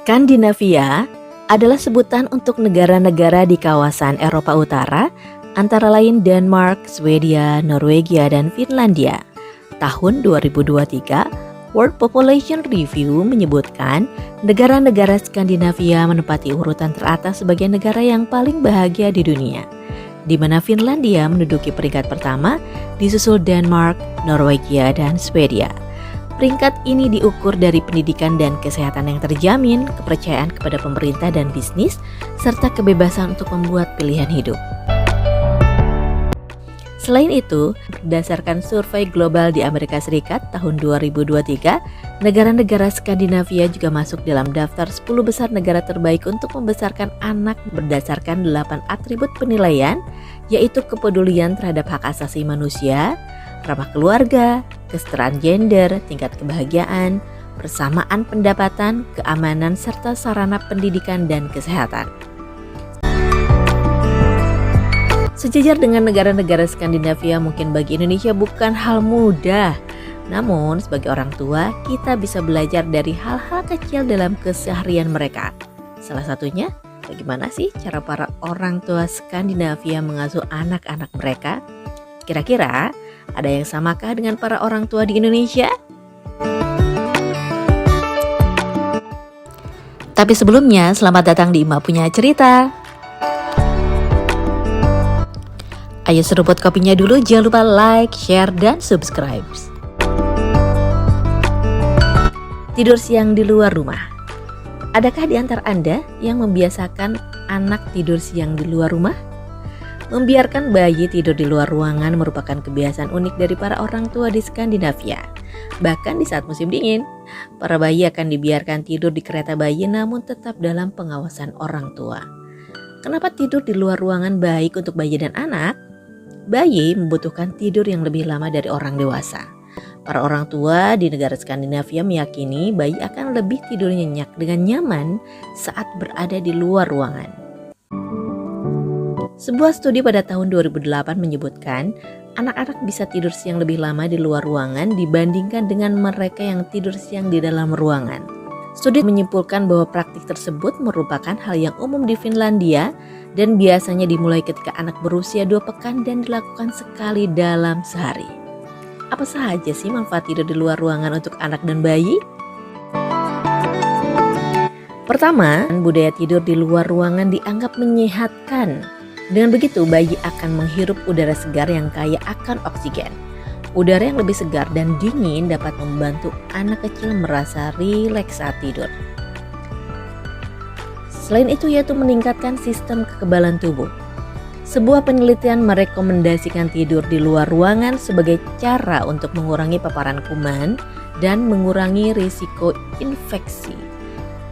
Skandinavia adalah sebutan untuk negara-negara di kawasan Eropa Utara, antara lain Denmark, Swedia, Norwegia, dan Finlandia. Tahun 2023, World Population Review menyebutkan negara-negara Skandinavia menempati urutan teratas sebagai negara yang paling bahagia di dunia, di mana Finlandia menduduki peringkat pertama, disusul Denmark, Norwegia, dan Swedia. Peringkat ini diukur dari pendidikan dan kesehatan yang terjamin, kepercayaan kepada pemerintah dan bisnis, serta kebebasan untuk membuat pilihan hidup. Selain itu, berdasarkan survei global di Amerika Serikat tahun 2023, negara-negara Skandinavia juga masuk dalam daftar 10 besar negara terbaik untuk membesarkan anak berdasarkan 8 atribut penilaian, yaitu kepedulian terhadap hak asasi manusia, ramah keluarga, kesetaraan gender, tingkat kebahagiaan, persamaan pendapatan, keamanan, serta sarana pendidikan dan kesehatan. Sejajar dengan negara-negara Skandinavia, mungkin bagi Indonesia bukan hal mudah. Namun, sebagai orang tua, kita bisa belajar dari hal-hal kecil dalam keseharian mereka. Salah satunya, bagaimana sih cara para orang tua Skandinavia mengasuh anak-anak mereka? Kira-kira ada yang samakah dengan para orang tua di Indonesia? Tapi sebelumnya, selamat datang di Ima Punya Cerita. Ayo seruput kopinya dulu, jangan lupa like, share, dan subscribe. Tidur siang di luar rumah. Adakah di antara Anda yang membiasakan anak tidur siang di luar rumah? Membiarkan bayi tidur di luar ruangan merupakan kebiasaan unik dari para orang tua di Skandinavia. Bahkan di saat musim dingin, para bayi akan dibiarkan tidur di kereta bayi namun tetap dalam pengawasan orang tua. Kenapa tidur di luar ruangan baik untuk bayi dan anak? Bayi membutuhkan tidur yang lebih lama dari orang dewasa. Para orang tua di negara Skandinavia meyakini bayi akan lebih tidur nyenyak dengan nyaman saat berada di luar ruangan. Sebuah studi pada tahun 2008 menyebutkan anak-anak bisa tidur siang lebih lama di luar ruangan dibandingkan dengan mereka yang tidur siang di dalam ruangan. Studi menyimpulkan bahwa praktik tersebut merupakan hal yang umum di Finlandia dan biasanya dimulai ketika anak berusia 2 pekan dan dilakukan sekali dalam sehari. Apa saja sih manfaat tidur di luar ruangan untuk anak dan bayi? Pertama, budaya tidur di luar ruangan dianggap menyehatkan. Dengan begitu, bayi akan menghirup udara segar yang kaya akan oksigen. Udara yang lebih segar dan dingin dapat membantu anak kecil merasa rileks saat tidur. Selain itu, yaitu meningkatkan sistem kekebalan tubuh. Sebuah penelitian merekomendasikan tidur di luar ruangan sebagai cara untuk mengurangi paparan kuman dan mengurangi risiko infeksi.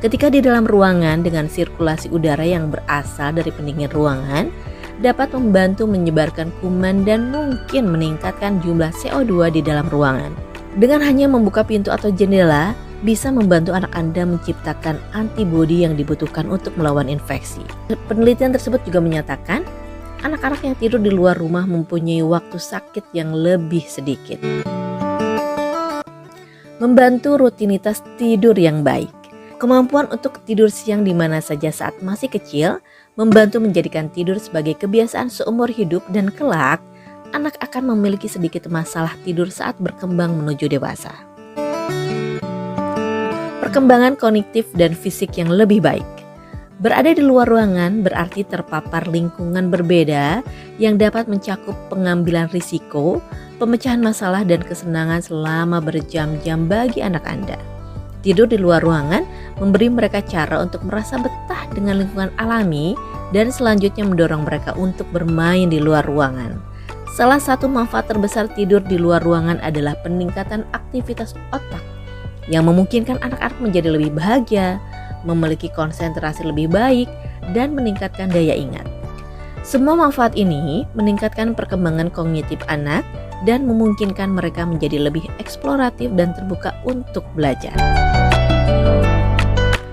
Ketika di dalam ruangan dengan sirkulasi udara yang berasal dari pendingin ruangan dapat membantu menyebarkan kuman dan mungkin meningkatkan jumlah CO2 di dalam ruangan. Dengan hanya membuka pintu atau jendela, bisa membantu anak Anda menciptakan antibodi yang dibutuhkan untuk melawan infeksi. Penelitian tersebut juga menyatakan anak-anak yang tidur di luar rumah mempunyai waktu sakit yang lebih sedikit. Membantu rutinitas tidur yang baik. Kemampuan untuk tidur siang di mana saja saat masih kecil membantu menjadikan tidur sebagai kebiasaan seumur hidup dan kelak anak akan memiliki sedikit masalah tidur saat berkembang menuju dewasa. Perkembangan kognitif dan fisik yang lebih baik. Berada di luar ruangan berarti terpapar lingkungan berbeda yang dapat mencakup pengambilan risiko, pemecahan masalah dan kesenangan selama berjam-jam bagi anak Anda. Tidur di luar ruangan memberi mereka cara untuk merasa betah dengan lingkungan alami dan selanjutnya mendorong mereka untuk bermain di luar ruangan. Salah satu manfaat terbesar tidur di luar ruangan adalah peningkatan aktivitas otak yang memungkinkan anak-anak menjadi lebih bahagia, memiliki konsentrasi lebih baik, dan meningkatkan daya ingat. Semua manfaat ini meningkatkan perkembangan kognitif anak dan memungkinkan mereka menjadi lebih eksploratif dan terbuka untuk belajar.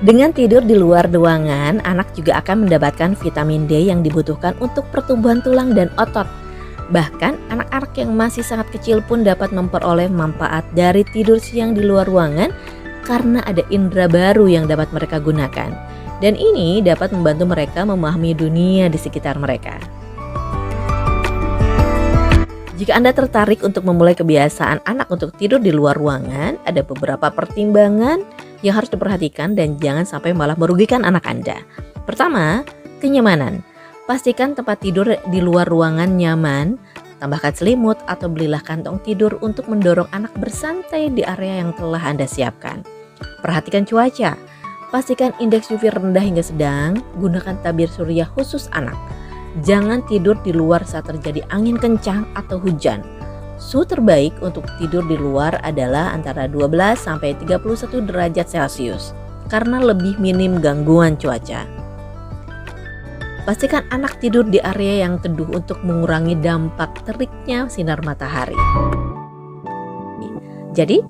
Dengan tidur di luar ruangan, anak juga akan mendapatkan vitamin D yang dibutuhkan untuk pertumbuhan tulang dan otot. Bahkan anak-anak yang masih sangat kecil pun dapat memperoleh manfaat dari tidur siang di luar ruangan karena ada indera baru yang dapat mereka gunakan. Dan ini dapat membantu mereka memahami dunia di sekitar mereka. Jika Anda tertarik untuk memulai kebiasaan anak untuk tidur di luar ruangan, ada beberapa pertimbangan yang harus diperhatikan dan jangan sampai malah merugikan anak Anda. Pertama, kenyamanan. Pastikan tempat tidur di luar ruangan nyaman, tambahkan selimut atau belilah kantong tidur untuk mendorong anak bersantai di area yang telah Anda siapkan. Perhatikan cuaca. Pastikan indeks UV rendah hingga sedang, gunakan tabir surya khusus anak. Jangan tidur di luar saat terjadi angin kencang atau hujan. Suhu terbaik untuk tidur di luar adalah antara 12 sampai 31 derajat Celcius karena lebih minim gangguan cuaca. Pastikan anak tidur di area yang teduh untuk mengurangi dampak teriknya sinar matahari. Jadi,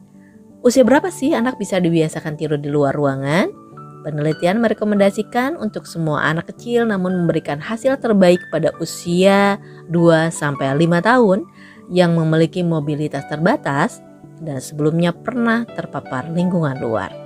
usia berapa sih anak bisa dibiasakan tidur di luar ruangan? Penelitian merekomendasikan untuk semua anak kecil namun memberikan hasil terbaik pada usia 2-5 tahun yang memiliki mobilitas terbatas dan sebelumnya pernah terpapar lingkungan luar.